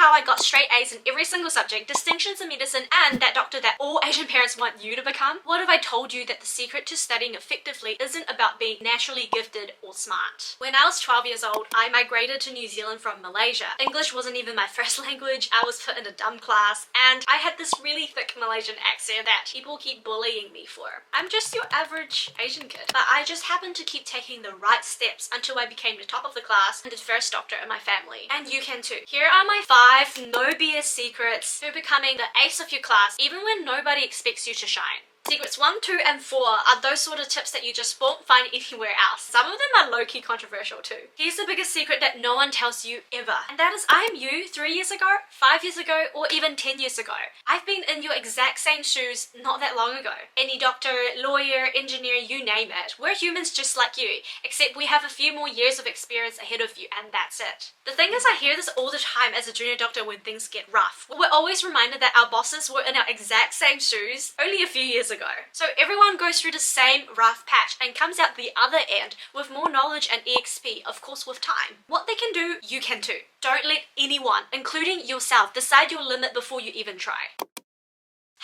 how I got straight A's in every single subject, distinctions in medicine, and that doctor that all Asian parents want you to become? What if I told you that the secret to studying effectively isn't about being naturally gifted or smart? When I was 12 years old, I migrated to New Zealand from Malaysia. English wasn't even my first language. I was put in a dumb class, and I had this really thick Malaysian accent that people keep bullying me for. I'm just your average Asian kid, but I just happened to keep taking the right steps until I became the top of the class and the first doctor in my family. And you can too. Here are my 5 no BS secrets to becoming the ace of your class even when nobody expects you to shine. Secrets 1, 2, and 4 are those sort of tips that you just won't find anywhere else. Some of them are low-key controversial too. Here's the biggest secret that no one tells you ever, and that is I am you 3 years ago, 5 years ago, or even 10 years ago. I've been in your exact same shoes not that long ago. Any doctor, lawyer, engineer, you name it. We're humans just like you, except we have a few more years of experience ahead of you, and that's it. The thing is, I hear this all the time as a junior doctor when things get rough. We're always reminded that our bosses were in our exact same shoes only a few years ago. So everyone goes through the same rough patch and comes out the other end with more knowledge and EXP, of course with time. What they can do, you can too. Don't let anyone, including yourself, decide your limit before you even try.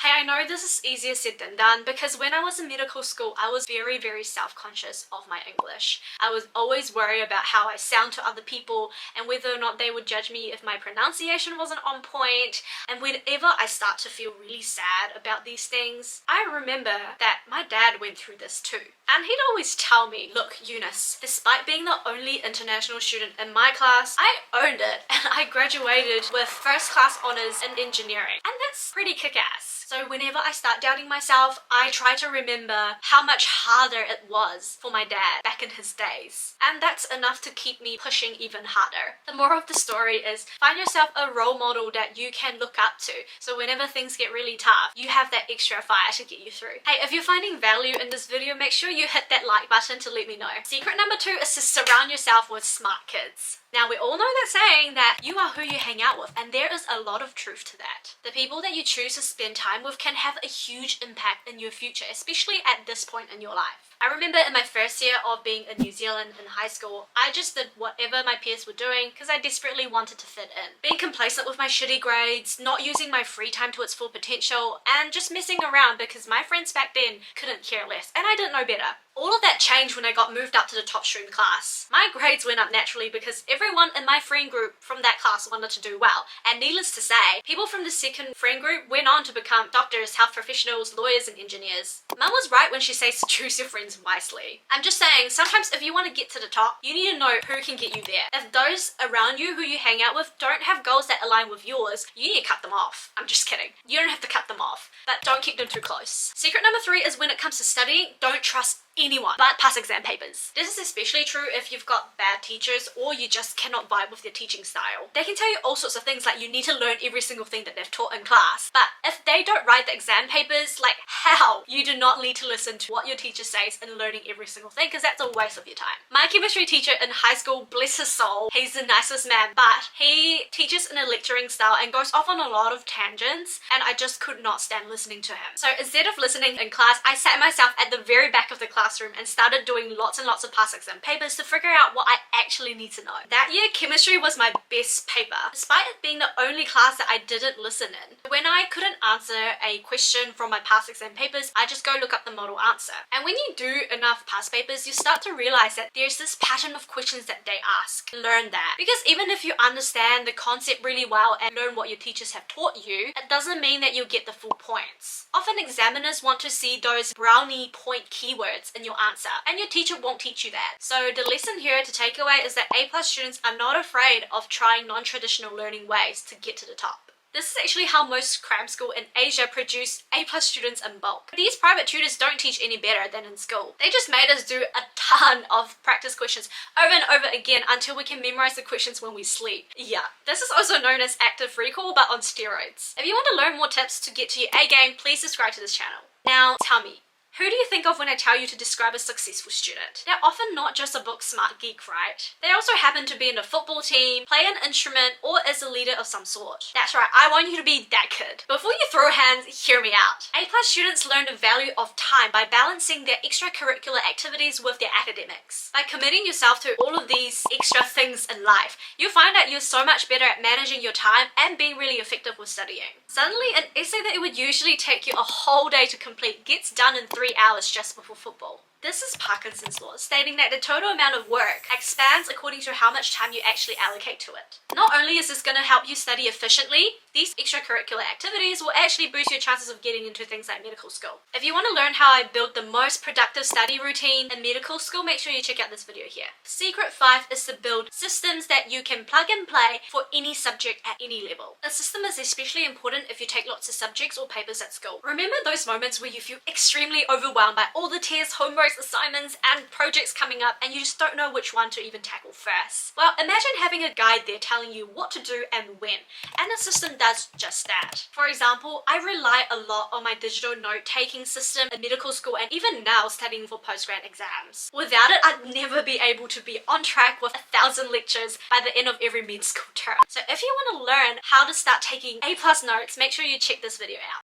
Hey, I know this is easier said than done because when I was in medical school, I was very self-conscious of my English. I was always worried about how I sound to other people and whether or not they would judge me if my pronunciation wasn't on point. And whenever I start to feel really sad about these things, I remember that my dad went through this too. And he'd always tell me, look, Eunice, despite being the only international student in my class, I owned it and I graduated with first class honours in engineering. And that's pretty kick-ass. So whenever I start doubting myself, I try to remember how much harder it was for my dad back in his days. And that's enough to keep me pushing even harder. The moral of the story is find yourself a role model that you can look up to. So whenever things get really tough, you have that extra fire to get you through. Hey, if you're finding value in this video, make sure you hit that like button to let me know. Secret number 2 is to surround yourself with smart kids. Now, we all know that saying that you are who you hang out with, and there is a lot of truth to that. The people that you choose to spend time with can have a huge impact in your future, especially at this point in your life. I remember in my first year of being in New Zealand in high school, I just did whatever my peers were doing because I desperately wanted to fit in. Being complacent with my shitty grades, not using my free time to its full potential, and just messing around because my friends back then couldn't care less, and I didn't know better. All of that changed when I got moved up to the top stream class. My grades went up naturally because everyone in my friend group from that class wanted to do well. And needless to say, people from the second friend group went on to become doctors, health professionals, lawyers, and engineers. Mum was right when she says choose your friends wisely. I'm just saying, sometimes if you want to get to the top, you need to know who can get you there. If those around you who you hang out with don't have goals that align with yours, you need to cut them off. I'm just kidding. You don't have to cut them off, but don't keep them too close. Secret number 3 is when it comes to studying, don't trust anyone but pass exam papers. This is especially true if you've got bad teachers or you just cannot vibe with their teaching style. They can tell you all sorts of things like you need to learn every single thing that they've taught in class, but if they don't write the exam papers, like how? You do not need to listen to what your teacher says in learning every single thing because that's a waste of your time. My chemistry teacher in high school, bless his soul, he's the nicest man, but he teaches in a lecturing style and goes off on a lot of tangents and I just could not stand listening to him. So instead of listening in class, I sat myself at the very back of the classroom and started doing lots and lots of past exam papers to figure out what I actually need to know. That year, chemistry was my best paper, despite it being the only class that I didn't listen in. When I couldn't answer a question from my past exam papers, I just go look up the model answer. And when you do enough past papers, you start to realize that there's this pattern of questions that they ask. Learn that. Because even if you understand the concept really well and learn what your teachers have taught you, it doesn't mean that you'll get the full points. Often examiners want to see those brownie point keywords in your answer, and your teacher won't teach you that. So the lesson here to take away is that A+ students are not afraid of trying non-traditional learning ways to get to the top. This is actually how most cram school in Asia produce A+ students in bulk. These private tutors don't teach any better than in school. They just made us do a ton of practice questions over and over again until we can memorize the questions when we sleep. Yeah, this is also known as active recall but on steroids. If you want to learn more tips to get to your A game, please subscribe to this channel. Now tell me, Who do you think of when I tell you to describe a successful student? They're often not just a book smart geek, right? They also happen to be in a football team, play an instrument, or is a leader of some sort. That's right, I want you to be that kid. Before you throw hands, hear me out. A+ students learn the value of time by balancing their extracurricular activities with their academics. By committing yourself to all of these extra things in life, you'll find that you're so much better at managing your time and being really effective with studying. Suddenly, an essay that it would usually take you a whole day to complete gets done in 3 hours just before football. This is Parkinson's law, stating that the total amount of work expands according to how much time you actually allocate to it. Not only is this going to help you study efficiently, these extracurricular activities will actually boost your chances of getting into things like medical school. If you want to learn how I build the most productive study routine in medical school, make sure you check out this video here. Secret 5 is to build systems that you can plug and play for any subject at any level. A system is especially important if you take lots of subjects or papers at school. Remember those moments where you feel extremely overwhelmed by all the tests, homeworks, assignments, and projects coming up, and you just don't know which one to even tackle first? Well, imagine having a guide there telling you what to do and when, and the system does just that. For example, I rely a lot on my digital note-taking system in medical school and even now studying for postgrad exams. Without it, I'd never be able to be on track with 1,000 lectures by the end of every med school term. So if you want to learn how to start taking A+ notes, make sure you check this video out.